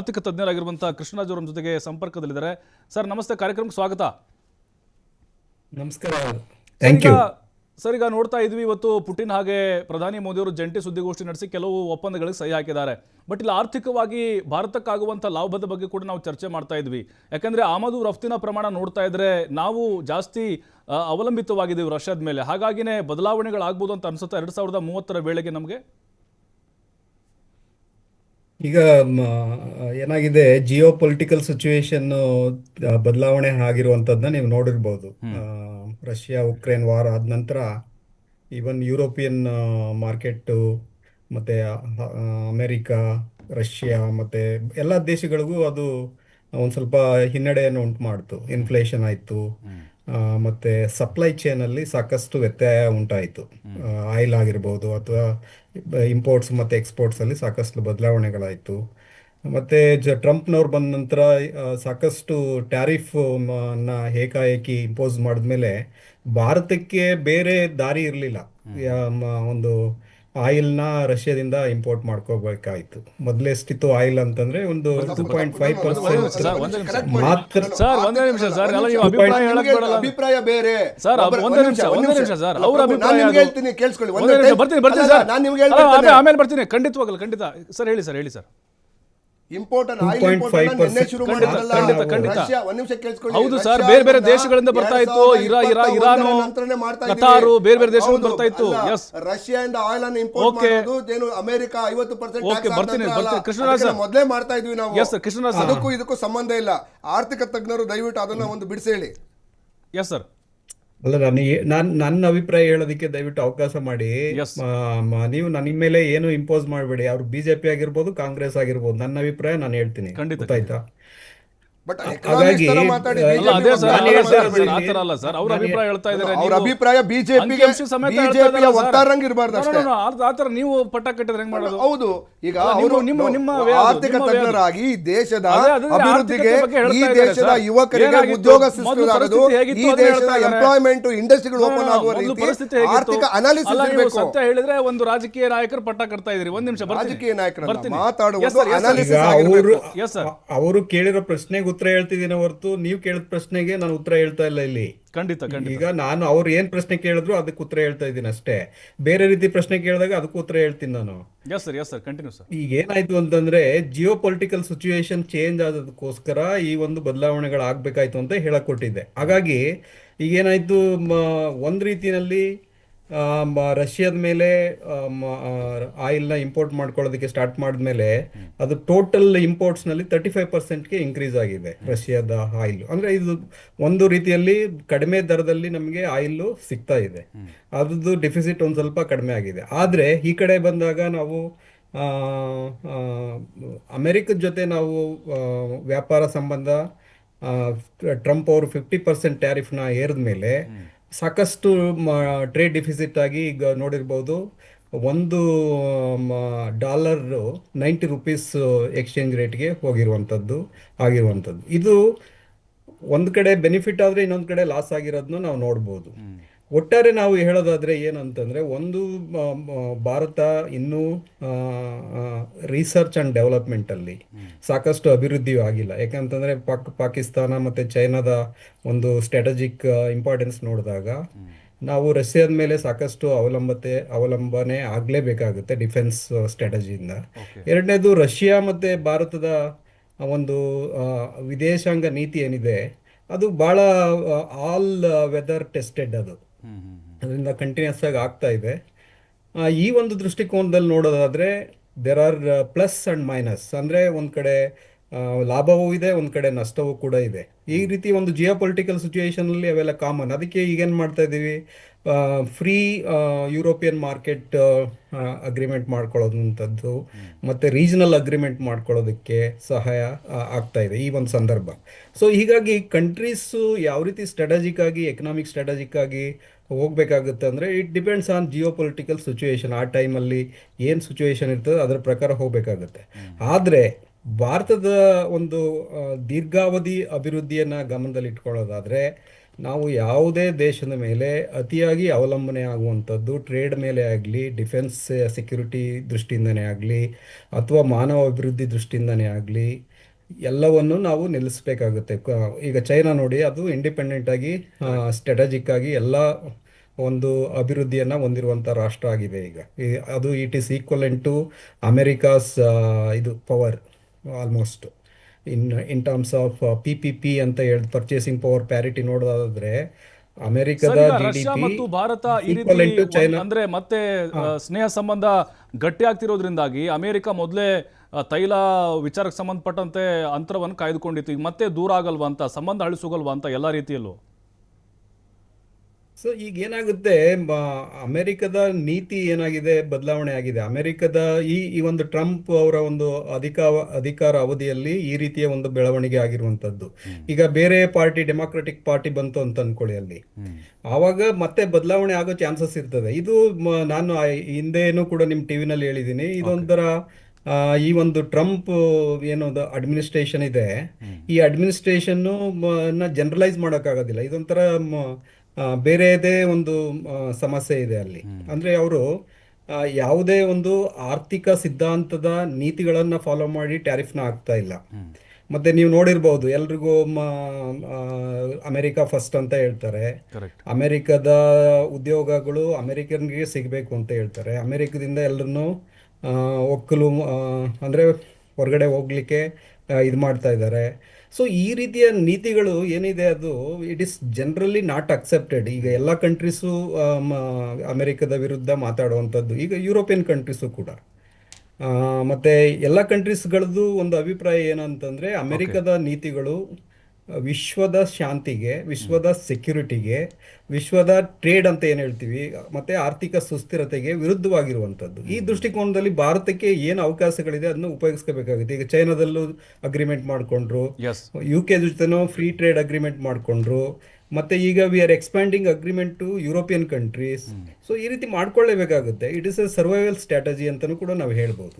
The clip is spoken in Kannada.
ಆರ್ಥಿಕ ತಜ್ಞರಾಗಿರುವಂತಹ ಕೃಷ್ಣರಾಜ್ ಅವರ ಜೊತೆಗೆ ಸಂಪರ್ಕದಲ್ಲಿದ್ದಾರೆ. ಸರ್ ನಮಸ್ತೆ, ಕಾರ್ಯಕ್ರಮಕ್ಕೆ ಸ್ವಾಗತ. ನಮಸ್ಕಾರ. Thank you. ಸರ್, ಈಗ ನೋಡ್ತಾ ಇದ್ವಿ, ಇವತ್ತು ಪುಟಿನ್ ಹಾಗೆ ಪ್ರಧಾನಿ ಮೋದಿಯವರು ಜಂಟಿ ಸುದ್ದಿಗೋಷ್ಠಿ ನಡೆಸಿ ಕೆಲವು ಒಪ್ಪಂದಗಳಿಗೆ ಸಹಿ ಹಾಕಿದ್ದಾರೆ. ಬಟ್ ಇಲ್ಲಿ ಆರ್ಥಿಕವಾಗಿ ಭಾರತಕ್ಕಾಗುವಂಥ ಲಾಭದ ಬಗ್ಗೆ ಕೂಡ ನಾವು ಚರ್ಚೆ ಮಾಡ್ತಾ ಇದ್ವಿ. ಯಾಕಂದ್ರೆ ಆಮದು ರಫ್ತಿನ ಪ್ರಮಾಣ ನೋಡ್ತಾ ಇದ್ರೆ ನಾವು ಜಾಸ್ತಿ ಅವಲಂಬಿತವಾಗಿದ್ದೀವಿ ರಷ್ಯಾದ ಮೇಲೆ. ಹಾಗಾಗಿನೇ ಬದಲಾವಣೆಗಳಾಗ್ಬೋದು ಅಂತ ಅನ್ಸುತ್ತೆ 2030 ವೇಳೆಗೆ ನಮಗೆ. ಈಗ ಏನಾಗಿದೆ, ಜಿಯೋ ಪೊಲಿಟಿಕಲ್ ಸಿಚುವೇಶನ್ ಬದಲಾವಣೆ ಆಗಿರುವಂಥದ್ದನ್ನ ನೀವು ನೋಡಿರ್ಬೋದು. ರಷ್ಯಾ ಉಕ್ರೇನ್ ವಾರ್ ಆದ ನಂತರ ಈವನ್ ಯುರೋಪಿಯನ್ ಮಾರ್ಕೆಟ್ಟು ಮತ್ತು ಅಮೆರಿಕಾ, ರಷ್ಯಾ ಮತ್ತು ಎಲ್ಲ ದೇಶಗಳಿಗೂ ಅದು ಒಂದು ಸ್ವಲ್ಪ ಹಿನ್ನಡೆಯನ್ನು ಉಂಟು ಮಾಡ್ತು. ಇನ್ಫ್ಲೇಷನ್ ಆಯಿತು, ಮತ್ತು ಸಪ್ಲೈ ಚೈನಲ್ಲಿ ಸಾಕಷ್ಟು ವ್ಯತ್ಯಯ ಉಂಟಾಯಿತು. ಆಯಿಲ್ ಆಗಿರ್ಬೋದು ಅಥವಾ ಇಂಪೋರ್ಟ್ಸ್ ಮತ್ತು ಎಕ್ಸ್ಪೋರ್ಟ್ಸಲ್ಲಿ ಸಾಕಷ್ಟು ಬದಲಾವಣೆಗಳಾಯಿತು. ಮತ್ತು ಟ್ರಂಪ್ನವ್ರು ಬಂದ ನಂತರ ಸಾಕಷ್ಟು ಟ್ಯಾರಿಫ್ನ ಏಕಾಏಕಿ ಇಂಪೋಸ್ ಮಾಡಿದ್ಮೇಲೆ ಭಾರತಕ್ಕೆ ಬೇರೆ ದಾರಿ ಇರಲಿಲ್ಲ. ಒಂದು ಆಯಿಲ್ನ ರಷ್ಯಾದಿಂದ ಇಂಪೋರ್ಟ್ ಮಾಡ್ಕೋಬೇಕಾಯ್ತು. ಮೊದಲೇ ಎಷ್ಟಿತ್ತು ಆಯಿಲ್ ಅಂತಂದ್ರೆ ಒಂದು 2.5% ಮಾತ್ರ. ಅಭಿಪ್ರಾಯ ಬೇರೆ ಸರ್, ಅವ್ರ ಆಮೇಲೆ ಬರ್ತೀನಿ, ಖಂಡಿತವಾಗಲ್ಲ, ಖಂಡಿತ ಸರ್. ಹೇಳಿ ಸರ್, ಹೇಳಿ ಸರ್. ಇಂಪೋರ್ಟ್ ಹೌದು ಸರ್, ಬೇರೆ ಬೇರೆ ದೇಶಗಳಿಂದ ಬರ್ತಾ ಇತ್ತು. ಇರಾನು, ಕತಾರು, ಬೇರೆ ಬೇರೆ ದೇಶಗಳಿಂದ ಬರ್ತಾ ಇತ್ತು. ರಷ್ಯಾ ಇಂದ ಆಯಿಲ್ ಅನ್ನು ಇಂಪೋರ್ಟ್ ಮಾಡೋದು ಅಮೆರಿಕ 50% ಕೃಷ್ಣರಾಜ್ ಮೊದಲೇ ಮಾಡ್ತಾ ಇದ್ವಿ ನಾವು. ಅದಕ್ಕೂ ಇದಕ್ಕೂ ಸಂಬಂಧ ಇಲ್ಲ. ಆರ್ಥಿಕ ತಜ್ಞರು ದಯವಿಟ್ಟು ಅದನ್ನ ಒಂದು ಬಿಡಿಸಿ ಹೇಳಿ. Yes sir. ಅಲ್ಲ, ನನ್ನ ಅಭಿಪ್ರಾಯ ಹೇಳೋದಕ್ಕೆ ದಯವಿಟ್ಟು ಅವಕಾಶ ಮಾಡಿ. ನೀವು ನನ್ನ ಮೇಲೆ ಏನು ಇಂಪೋಸ್ ಮಾಡಬೇಡಿ. ಅವ್ರು ಬಿಜೆಪಿ ಆಗಿರ್ಬೋದು, ಕಾಂಗ್ರೆಸ್ ಆಗಿರ್ಬೋದು, ನನ್ನ ಅಭಿಪ್ರಾಯ ನಾನು ಹೇಳ್ತೀನಿ, ಗೊತ್ತಾಯ್ತಾ? ಅಭಿಪ್ರಾಯ ಬಿಜೆಪಿಗೆ ಆತರ ನೀವು ಪಟ್ಟ ಕಟ್ಟಿದ್ರೆ ಹೆಂಗ್ ಮಾಡೋದು? ಹೌದು, ಈಗ ಆರ್ಥಿಕ ತಜ್ಞರಾಗಿ ದೇಶದ ಅಭಿವೃದ್ಧಿಗೆ, ಈ ದೇಶದ ಯುವಕರಿಗೆ ಉದ್ಯೋಗ ಸೃಷ್ಟಿಸುವುದು, ಈ ದೇಶದ ಎಂಪ್ಲಾಯ್ಮೆಂಟ್ ಇಂಡಸ್ಟ್ರಿಗಳು ಓಪನ್ ಆಗುವ ರೀತಿ ಆರ್ಥಿಕ ಅನಾಲಿಸಿಸ್ ಇರಬೇಕು. ಸತ್ಯ ಹೇಳಿದ್ರೆ ಒಂದು ರಾಜಕೀಯ ನಾಯಕರು ಪಟ್ಟ ಕಟ್ತಾ ಇದ್ರಿ. ಒಂದ್ ನಿಮಿಷ, ರಾಜಕೀಯ ನಾಯಕರು ಮಾತಾಡುವುದು ಅನಾಲಿಸಿಸ್ ಆಗಿರಬೇಕು. ಅವರು ಕೇಳಿರೋ ಪ್ರಶ್ನೆಗೆ ಉತ್ತರ ಹೇಳ್ತಿದ್ದೀನಿ ಹೊರತು ನೀವು ಕೇಳಿದ ಪ್ರಶ್ನೆಗೆ ನಾನು ಉತ್ತರ ಹೇಳ್ತಾ ಇಲ್ಲ ಇಲ್ಲಿ. ಖಂಡಿತ. ಈಗ ನಾನು ಅವ್ರು ಏನ್ ಪ್ರಶ್ನೆ ಕೇಳಿದ್ರು ಅದಕ್ಕೆ ಉತ್ತರ ಹೇಳ್ತಾ ಇದ್ದೀನಿ ಅಷ್ಟೇ. ಬೇರೆ ರೀತಿ ಪ್ರಶ್ನೆ ಕೇಳಿದಾಗ ಅದಕ್ಕೂ ಉತ್ತರ ಹೇಳ್ತೀನಿ ನಾನು. ಈಗ ಏನಾಯ್ತು ಅಂತಂದ್ರೆ, ಜಿಯೋ ಪೊಲಿಟಿಕಲ್ ಸಿಚುವೇಶನ್ ಚೇಂಜ್ ಆದದಕ್ಕೋಸ್ಕರ ಈ ಒಂದು ಬದಲಾವಣೆಗಳಾಗಬೇಕಾಯ್ತು ಅಂತ ಹೇಳಕ್ ಕೊಟ್ಟಿದ್ದೆ. ಹಾಗಾಗಿ ಈಗೇನಾಯ್ತು, ಒಂದ್ ರೀತಿಯಲ್ಲಿ ರಷ್ಯಾದ ಮೇಲೆ ಆಯಿಲ್ನ ಇಂಪೋರ್ಟ್ ಮಾಡ್ಕೊಳ್ಳೋದಕ್ಕೆ ಸ್ಟಾರ್ಟ್ ಮಾಡಿದ್ಮೇಲೆ ಅದು ಟೋಟಲ್ ಇಂಪೋರ್ಟ್ಸ್ನಲ್ಲಿ 35%ಗೆ ಇನ್ಕ್ರೀಸ್ ಆಗಿದೆ ರಷ್ಯಾದ ಆಯಿಲ್. ಅಂದರೆ ಇದು ಒಂದು ರೀತಿಯಲ್ಲಿ ಕಡಿಮೆ ದರದಲ್ಲಿ ನಮಗೆ ಆಯಿಲ್ಲು ಸಿಗ್ತಾ ಇದೆ. ಅದ್ರದ್ದು ಡೆಫಿಸಿಟ್ ಒಂದು ಸ್ವಲ್ಪ ಕಡಿಮೆ ಆಗಿದೆ. ಆದರೆ ಈ ಕಡೆ ಬಂದಾಗ ನಾವು ಅಮೆರಿಕದ ಜೊತೆ ನಾವು ವ್ಯಾಪಾರ ಸಂಬಂಧ ಟ್ರಂಪ್ ಅವರು 50% ಟ್ಯಾರಿಫ್ನ ಏರಿದ ಮೇಲೆ ಸಾಕಷ್ಟು ಟ್ರೇಡ್ ಡಿಫಿಸಿಟ್ ಆಗಿ ಈಗ ನೋಡಿರ್ಬೋದು, $1 90 ರೂಪೀಸ್ ಎಕ್ಸ್ಚೇಂಜ್ ರೇಟ್ಗೆ ಆಗಿರುವಂಥದ್ದು. ಇದು ಒಂದು ಕಡೆ ಬೆನಿಫಿಟ್ ಆದರೆ ಇನ್ನೊಂದು ಕಡೆ ಲಾಸ್ ಆಗಿರೋದನ್ನ ನಾವು ನೋಡ್ಬೋದು. ಒಟ್ಟಾರೆ ನಾವು ಹೇಳೋದಾದ್ರೆ ಏನಂತಂದ್ರೆ, ಒಂದು ಭಾರತ ಇನ್ನೂ ರಿಸರ್ಚ್ ಅಂಡ್ ಡೆವಲಪ್ಮೆಂಟ್ ಅಲ್ಲಿ ಸಾಕಷ್ಟು ಅಭಿವೃದ್ಧಿಯೂ ಆಗಿಲ್ಲ. ಯಾಕಂತಂದ್ರೆ ಪಾಕಿಸ್ತಾನ ಮತ್ತೆ ಚೈನಾದ ಒಂದು ಸ್ಟ್ರಾಟಜಿಕ್ ಇಂಪಾರ್ಟೆನ್ಸ್ ನೋಡಿದಾಗ ನಾವು ರಷ್ಯಾದ ಮೇಲೆ ಸಾಕಷ್ಟು ಅವಲಂಬನೆ ಆಗಲೇಬೇಕಾಗುತ್ತೆ ಡಿಫೆನ್ಸ್ ಸ್ಟ್ರಾಟಜಿಯಿಂದ. ಎರಡನೇದು, ರಷ್ಯಾ ಮತ್ತೆ ಭಾರತದ ಒಂದು ವಿದೇಶಾಂಗ ನೀತಿ ಏನಿದೆ ಅದು ಬಹಳ ಆಲ್ ವೆದರ್ ಟೆಸ್ಟೆಡ್. ಅದರಿಂದ ಕಂಟಿನ್ಯೂಸ್ ಆಗಿ ಆಗ್ತಾ ಇದೆ. ಈ ಒಂದು ದೃಷ್ಟಿಕೋನದಲ್ಲಿ ನೋಡೋದಾದ್ರೆ there are plus and minus. ಅಂದರೆ ಒಂದು ಕಡೆ ಲಾಭವೂ ಇದೆ, ಒಂದು ಕಡೆ ನಷ್ಟವೂ ಕೂಡ ಇದೆ. ಈ ರೀತಿ ಒಂದು ಜಿಯೋ ಪೊಲಿಟಿಕಲ್ ಸಿಚುವೇಶನಲ್ಲಿ ಅವೆಲ್ಲ ಕಾಮನ್. ಅದಕ್ಕೆ ಈಗೇನು ಮಾಡ್ತಾ ಇದ್ದೀವಿ, ಫ್ರೀ ಯುರೋಪಿಯನ್ ಮಾರ್ಕೆಟ್ ಅಗ್ರಿಮೆಂಟ್ ಮಾಡ್ಕೊಳ್ಳೋದಂಥದ್ದು ಮತ್ತು ರೀಜನಲ್ ಅಗ್ರಿಮೆಂಟ್ ಮಾಡ್ಕೊಳ್ಳೋದಕ್ಕೆ ಸಹಾಯ ಆಗ್ತಾ ಇದೆ ಈ ಒಂದು ಸಂದರ್ಭ. ಸೊ ಹೀಗಾಗಿ ಕಂಟ್ರೀಸು ಯಾವ ರೀತಿ ಸ್ಟ್ರಾಟಜಿಕ್ ಆಗಿ, ಎಕನಾಮಿಕ್ ಸ್ಟ್ರಾಟಜಿಕ್ ಆಗಿ ಹೋಗಬೇಕಾಗುತ್ತೆ ಅಂದರೆ it depends on Jio political situation. ಆ ಟೈಮಲ್ಲಿ ಏನು ಸಿಚುವೇಶನ್ ಇರ್ತದೆ ಅದರ ಪ್ರಕಾರ ಹೋಗಬೇಕಾಗುತ್ತೆ. ಆದರೆ ಭಾರತದ ಒಂದು ದೀರ್ಘಾವಧಿ ಅಭಿವೃದ್ಧಿಯನ್ನು ಗಮನದಲ್ಲಿ ಇಟ್ಕೊಳ್ಳೋದಾದರೆ ನಾವು ಯಾವುದೇ ದೇಶದ ಮೇಲೆ ಅತಿಯಾಗಿ ಅವಲಂಬನೆ ಆಗುವಂಥದ್ದು ಟ್ರೇಡ್ ಮೇಲೆ ಆಗಲಿ, ಡಿಫೆನ್ಸ್ ಸೆಕ್ಯೂರಿಟಿ ದೃಷ್ಟಿಯಿಂದನೇ ಆಗಲಿ, ಅಥವಾ ಮಾನವ ಅಭಿವೃದ್ಧಿ ದೃಷ್ಟಿಯಿಂದನೇ ಆಗಲಿ, ಎಲ್ಲವನ್ನು ನಾವು ನಿಲ್ಲಿಸಬೇಕಾಗುತ್ತೆ. ಈಗ ಚೈನಾ ನೋಡಿ, ಅದು ಇಂಡಿಪೆಂಡೆಂಟ್ ಆಗಿ ಸ್ಟ್ರಾಟಜಿಕ್ ಆಗಿ ಎಲ್ಲ ಒಂದು ಅಭಿವೃದ್ಧಿಯನ್ನು ಹೊಂದಿರುವಂಥ ರಾಷ್ಟ್ರ ಆಗಿದೆ ಈಗ. ಅದು it is equivalent to America's ಇದು power almost in terms of PPP ಅಂತ ಹೇಳಿ, ಪರ್ಚೇಸಿಂಗ್ ಪವರ್ ಪ್ಯಾರಿಟಿ ನೋಡೋದಾದ್ರೆ ಅಮೆರಿಕದ ಸರ್, ಈಗ ಜಿ ಡಿ ರಷ್ಯಾ ಪಿ ಮತ್ತು ಭಾರತ ಈ ರೀತಿ ಈಕ್ವಲೆಂಟ್ ಟು ಚೈನಾ. ಅಂದ್ರೆ ಮತ್ತೆ ಸ್ನೇಹ ಸಂಬಂಧ ಗಟ್ಟಿ ಆಗ್ತಿರೋದ್ರಿಂದಾಗಿ ಅಮೆರಿಕ ಮೊದಲೇ ತೈಲ ವಿಚಾರಕ್ಕೆ ಸಂಬಂಧಪಟ್ಟಂತೆ ಅಂತರವನ್ನು ಕಾಯ್ದುಕೊಂಡಿತ್ತು. ಈಗ ಮತ್ತೆ ದೂರ ಆಗಲ್ವಾ ಅಂತ, ಸಂಬಂಧ ಅಳಿಸೋಗಲ್ವಾ ಅಂತ ಎಲ್ಲ ರೀತಿಯಲ್ಲೂ? ಸೊ ಈಗ ಏನಾಗುತ್ತೆ, ಅಮೆರಿಕದ ನೀತಿ ಏನಾಗಿದೆ, ಬದಲಾವಣೆ ಆಗಿದೆ. ಅಮೆರಿಕದ ಈ ಒಂದು ಟ್ರಂಪ್ ಅವರ ಒಂದು ಅಧಿಕಾರ ಅವಧಿಯಲ್ಲಿ ಈ ರೀತಿಯ ಒಂದು ಬೆಳವಣಿಗೆ ಆಗಿರುವಂತದ್ದು. ಈಗ ಬೇರೆ ಪಾರ್ಟಿ, ಡೆಮಾಕ್ರೆಟಿಕ್ ಪಾರ್ಟಿ ಬಂತು ಅಂತ ಅನ್ಕೊಳ್ಳಿ, ಅಲ್ಲಿ ಆವಾಗ ಮತ್ತೆ ಬದಲಾವಣೆ ಆಗೋ ಚಾನ್ಸಸ್ ಇರ್ತದೆ. ಇದು ನಾನು ಹಿಂದೆನೂ ಕೂಡ ನಿಮ್ಮ ಟಿವಿನಲ್ಲಿ ಹೇಳಿದ್ದೀನಿ, ಇದೊಂಥರ ಈ ಒಂದು ಟ್ರಂಪ್ ಏನೋ ಅಡ್ಮಿನಿಸ್ಟ್ರೇಷನ್ ಇದೆ, ಈ ಅಡ್ಮಿನಿಸ್ಟ್ರೇಷನ್ನು ಜನರಲೈಸ್ ಮಾಡೋಕ್ಕಾಗೋದಿಲ್ಲ. ಇದೊಂಥರ ಬೇರೆದೇ ಒಂದು ಸಮಸ್ಯೆ ಇದೆ ಅಲ್ಲಿ. ಅಂದರೆ ಅವರು ಯಾವುದೇ ಒಂದು ಆರ್ಥಿಕ ಸಿದ್ಧಾಂತದ ನೀತಿಗಳನ್ನು ಫಾಲೋ ಮಾಡಿ ಟ್ಯಾರಿಫ್ನ ಆಗ್ತಾ ಇಲ್ಲ. ಮತ್ತೆ ನೀವು ನೋಡಿರ್ಬೋದು, ಎಲ್ರಿಗೂ ಅಮೆರಿಕ ಫಸ್ಟ್ ಅಂತ ಹೇಳ್ತಾರೆ. ಅಮೆರಿಕದ ಉದ್ಯೋಗಗಳು ಅಮೆರಿಕನ್ಗೆ ಸಿಗಬೇಕು ಅಂತ ಹೇಳ್ತಾರೆ. ಅಮೆರಿಕದಿಂದ ಎಲ್ಲರನ್ನು ಒಕ್ಕಲು ಅಂದರೆ ಹೊರಗಡೆ ಹೋಗ್ಲಿಕ್ಕೆ ಇದು ಮಾಡ್ತಾ ಇದ್ದಾರೆ. ಸೊ ಈ ರೀತಿಯ ನೀತಿಗಳು ಏನಿದೆ, ಅದು it is generally not accepted. ಈಗ ಎಲ್ಲ ಕಂಟ್ರೀಸು ಅಮೆರಿಕದ ವಿರುದ್ಧ ಮಾತಾಡುವಂಥದ್ದು, ಈಗ ಯುರೋಪಿಯನ್ ಕಂಟ್ರೀಸು ಕೂಡ. ಮತ್ತು ಎಲ್ಲ ಕಂಟ್ರೀಸ್ಗಳದ್ದು ಒಂದು ಅಭಿಪ್ರಾಯ ಏನಂತಂದರೆ, ಅಮೆರಿಕದ ನೀತಿಗಳು ವಿಶ್ವದ ಶಾಂತಿಗೆ, ವಿಶ್ವದ ಸೆಕ್ಯುರಿಟಿಗೆ, ವಿಶ್ವದ ಟ್ರೇಡ್ ಅಂತ ಏನು ಹೇಳ್ತೀವಿ, ಮತ್ತು ಆರ್ಥಿಕ ಸುಸ್ಥಿರತೆಗೆ ವಿರುದ್ಧವಾಗಿರುವಂಥದ್ದು. ಈ ದೃಷ್ಟಿಕೋನದಲ್ಲಿ ಭಾರತಕ್ಕೆ ಏನು ಅವಕಾಶಗಳಿದೆ ಅದನ್ನು ಉಪಯೋಗಿಸ್ಕೋಬೇಕಾಗುತ್ತೆ. ಈಗ ಚೈನಾದಲ್ಲೂ ಅಗ್ರಿಮೆಂಟ್ ಮಾಡಿಕೊಂಡ್ರು, UK ಜೊತೆನೂ ಫ್ರೀ ಟ್ರೇಡ್ ಅಗ್ರಿಮೆಂಟ್ ಮಾಡಿಕೊಂಡ್ರು, ಮತ್ತು ಈಗ we are expanding agreement to European countries. So ಈ ರೀತಿ ಮಾಡ್ಕೊಳ್ಳೇಬೇಕಾಗುತ್ತೆ. It is a survival strategy ಅಂತಲೂ ಕೂಡ ನಾವು ಹೇಳ್ಬೋದು.